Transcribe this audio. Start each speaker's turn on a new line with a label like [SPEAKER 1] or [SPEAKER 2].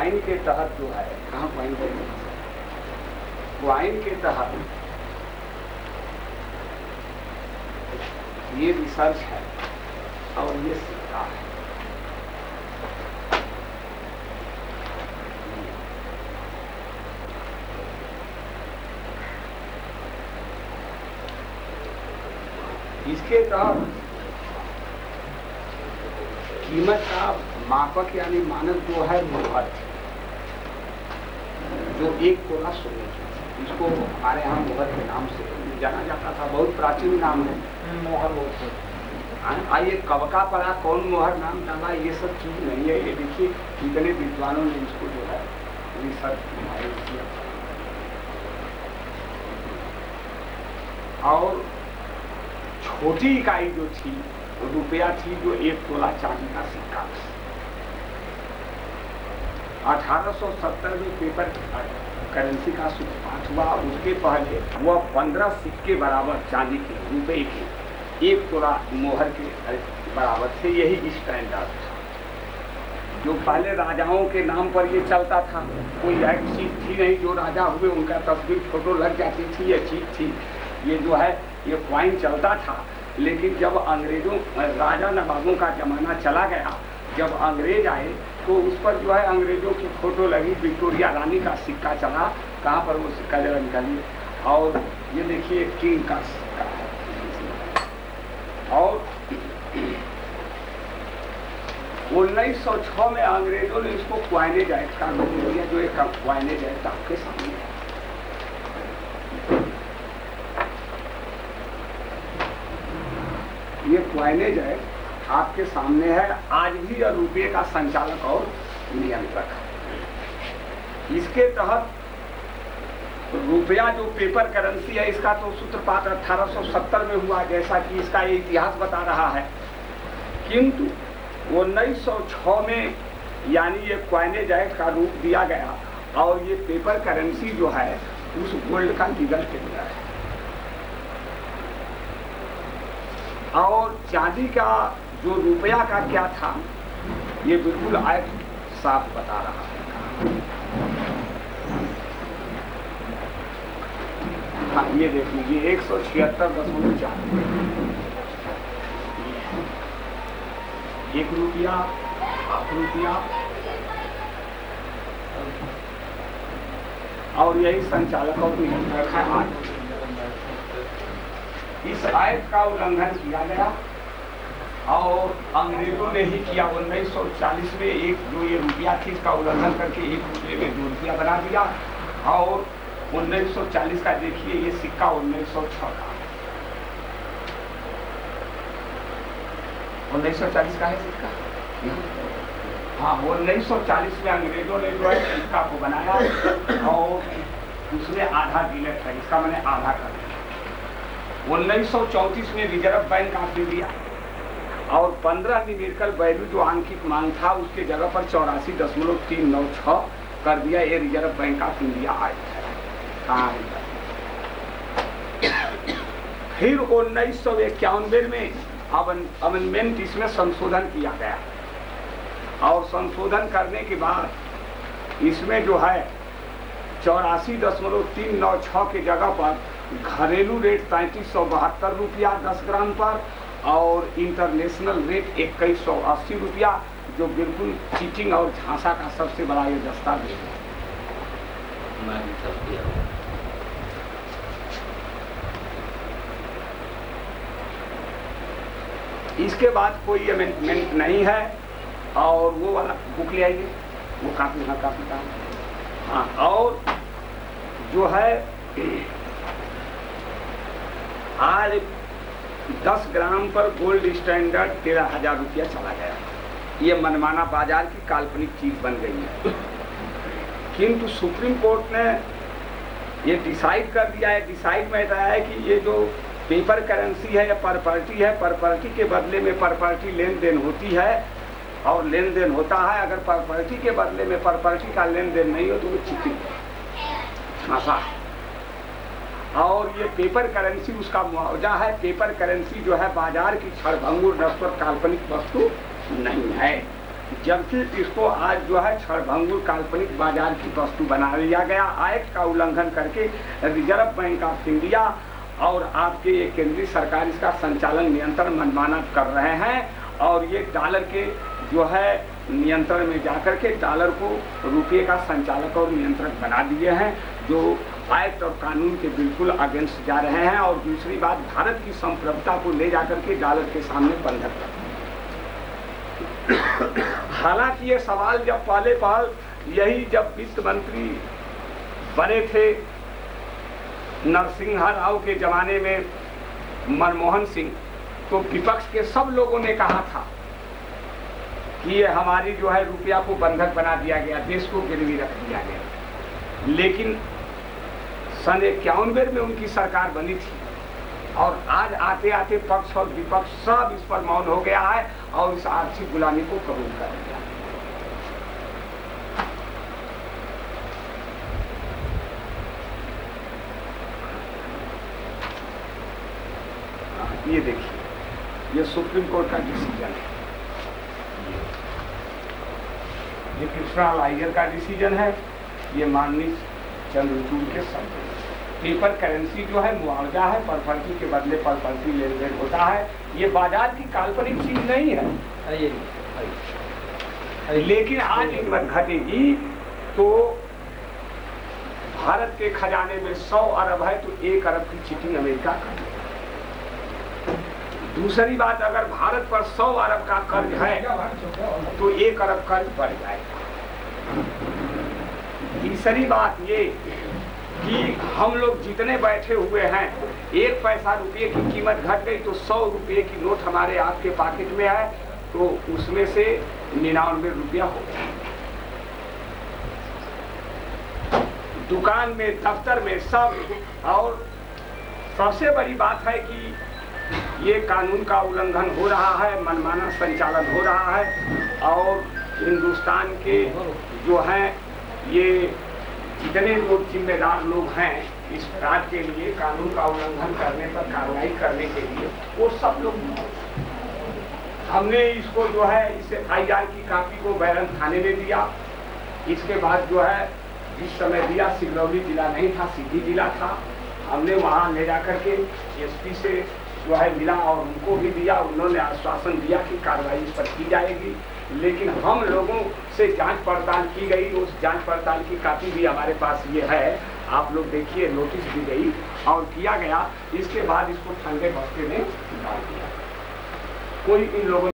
[SPEAKER 1] Coin के तहत जो है, कहाँ क्वाइन करेंगे, क्वाइन के तहत ये रिसर्च है और ये सिक्का है। इसके तहत कीमत का मापक यानी मानक जो है मोहर, जो 1 तोला सोने की, इसको हमारे यहाँ मोहर के नाम से जाना जाता था। बहुत प्राचीन नाम है मोहर। आइए कब का पड़ा, कौन मोहर नाम डाला, ये सब चीज नहीं है। ये देखिए कितने विद्वानों ने इसको जो है रिसर्च किया। और छोटी इकाई जो थी वो रुपया थी, जो 1 तोला चांदी का सिक्का। 1870 में पेपर करेंसी का सूत्रपात हुआ। उसके पहले वह 15 सिक्के बराबर चांदी के, रुपए के 1 तोला मोहर के बराबर थे। यही स्टैंडर्ड था जो पहले राजाओं के नाम पर ये चलता था। कोई एक चीज थी नहीं, जो राजा हुए उनका तस्वीर फोटो लग जाती थी, ये चीज थी। ये जो है ये क्वाइन चलता था। लेकिन जब अंग्रेजों, राजा नवाबों का जमाना चला गया, जब अंग्रेज आए तो उस पर जो है अंग्रेजों की फोटो लगी। विक्टोरिया रानी का सिक्का चला, कहाँ पर वो सिक्का जरा निकालिए। और ये देखिए किंग का सिक्का है। और 1906 में अंग्रेजों ने इसको क्वाइनेज एक्ट का नाम दिया, जो एक क्वाइनेज एक्ट आपके सामने है। ये क्वाइनेज एक्ट आपके सामने है। आज भी यह रुपये का संचालक और नियंत्रक है। इसके तहत रुपया जो पेपर करेंसी है, इसका तो सूत्रपात 1870 में हुआ, जैसा कि इसका ये इतिहास बता रहा है। किंतु 1906 में यानी ये क्वाइनेज एक्ट का रूप दिया गया और ये पेपर करेंसी जो है उस गोल्ड का लीगल टेंडर है। और चांदी का जो रुपया का क्या था, ये बिल्कुल एक्ट साफ बता रहा है। हाँ, ये देख लीजिए 176.4 1 रुपया, ½ रुपया, और यही संचालक और नियंत्रक है। आज इस एक्ट का उल्लंघन किया गया और अंग्रेजों ने ही किया। 1940 में एक जो ये रुपया थी, इसका उल्लंघन करके 1 रुपये में 2 रुपया बना दिया। और 1940 का देखिए ये सिक्का 1906 का, 1940 का है सिक्का। हाँ, 1940 में अंग्रेजों ने जो है सिक्का को बनाया और उसमें आधा गिलेट है, इसका मैंने आधा कर दिया। 1934 में रिजर्व बैंक ऑफ इंडिया और 15 न्यूमेरिकल वैल्यू जो आंकित मांग था उसके जगह पर 84.396 कर दिया। ये reserve bank of India act है। फिर 1991 में अमेंडमेंट, इसमें संशोधन किया गया और संशोधन करने के बाद इसमें जो है 84.396 के जगह पर घरेलू रेट 3372 रुपया 10 ग्राम पर और इंटरनेशनल रेट 2180 रुपया, जो बिल्कुल चीटिंग और झांसा का सबसे बड़ा ये दस्तावेज है। इसके बाद कोई अमेंडमेंट नहीं है। और वो वाला बुक ले आइए, वो काफी का। हाँ, और जो है आज 10 ग्राम पर गोल्ड स्टैंडर्ड 13,000 रुपया चला गया। ये मनमाना बाजार की काल्पनिक चीज बन गई है। किंतु सुप्रीम कोर्ट ने ये डिसाइड कर दिया है, डिसाइड में रहा है कि ये जो पेपर करेंसी है या प्रॉपर्टी है, प्रॉपर्टी के बदले में प्रॉपर्टी लेन देन होती है और लेन देन होता है। अगर प्रॉपर्टी के बदले में प्रॉपर्टी का लेन देन नहीं हो तो वो चीटिंग है। और ये पेपर करेंसी उसका मुआवजा है। पेपर करेंसी जो है बाजार की क्षणभंगुर नश्वर काल्पनिक वस्तु नहीं है। जबकि इसको आज जो है क्षणभंगुर काल्पनिक बाजार की वस्तु बना लिया गया। एक्ट का उल्लंघन करके रिजर्व बैंक ऑफ इंडिया और आपके ये केंद्रीय सरकार इसका संचालन नियंत्रण मनमाना कर रहे हैं और ये डॉलर के जो है नियंत्रण में जाकर के डॉलर को रुपये का संचालक और नियंत्रक बना दिए हैं, जो एक्ट और कानून के बिल्कुल अगेंस्ट जा रहे हैं। और दूसरी बात, भारत की संप्रभुता को ले जाकर के डॉलर के सामने बंधक कर। हालांकि ये सवाल जब पहले यही जब वित्त मंत्री बने थे नरसिंह राव के जमाने में मनमोहन सिंह, तो विपक्ष के सब लोगों ने कहा था कि ये हमारी जो है रुपया को बंधक बना दिया गया, देश को गिरवी रख दिया गया। लेकिन सन 91 में उनकी सरकार बनी थी और आज आते आते पक्ष और विपक्ष सब इस पर मौन हो गया है और इस आर्थिक गुलामी को कबूल कर लिया। ये देखिए, ये सुप्रीम कोर्ट का डिसीजन है, ये कृष्णा लाइगर का डिसीजन है, ये माननीय चंद्रचूड़ के शब्द। पेपर करेंसी जो है मुआवजा है, प्रॉपर्टी के बदले प्रॉपर्टी लेन देन होता है। ये बाजार की काल्पनिक चीज नहीं है, लेकिन आज कीमत घटेगी तो भारत के खजाने में 100 अरब है तो 1 अरब की चीटिंग अमेरिका कर। दूसरी बात, अगर भारत पर 100 अरब का कर्ज है तो 1 अरब कर्ज बढ़ जाएगा। तीसरी बात ये कि हम लोग जितने बैठे हुए हैं, 1 पैसा रुपये की कीमत घट गई तो 100 रुपये की नोट हमारे आपके पॉकेट में है तो उसमें से 99 रुपया हो गया। दुकान में, दफ्तर में सब। और सबसे बड़ी बात है कि ये कानून का उल्लंघन हो रहा है, मनमाना संचालन हो रहा है और हिंदुस्तान के जो हैं ये जितने लोग जिम्मेदार लोग हैं इस राज्य के लिए कानून का उल्लंघन करने पर कार्रवाई करने के लिए, वो सब लोग। हमने इसको जो है इस FIR की कॉपी को बैरन थाने में दिया। इसके बाद जो है जिस समय दिया सिगरौली जिला नहीं था, सीधी जिला था। हमने वहाँ ले जाकर के SP से जो है मिला और उनको भी दिया। उन्होंने आश्वासन दिया कि कार्रवाई इस पर की जाएगी, लेकिन हम लोगों से जांच पड़ताल की गई। उस जांच पड़ताल की कॉपी भी हमारे पास ये है, आप लोग देखिए, नोटिस दी गई और किया गया। इसके बाद इसको ठंडे बस्ते में डाल दिया। कोई इन लोगों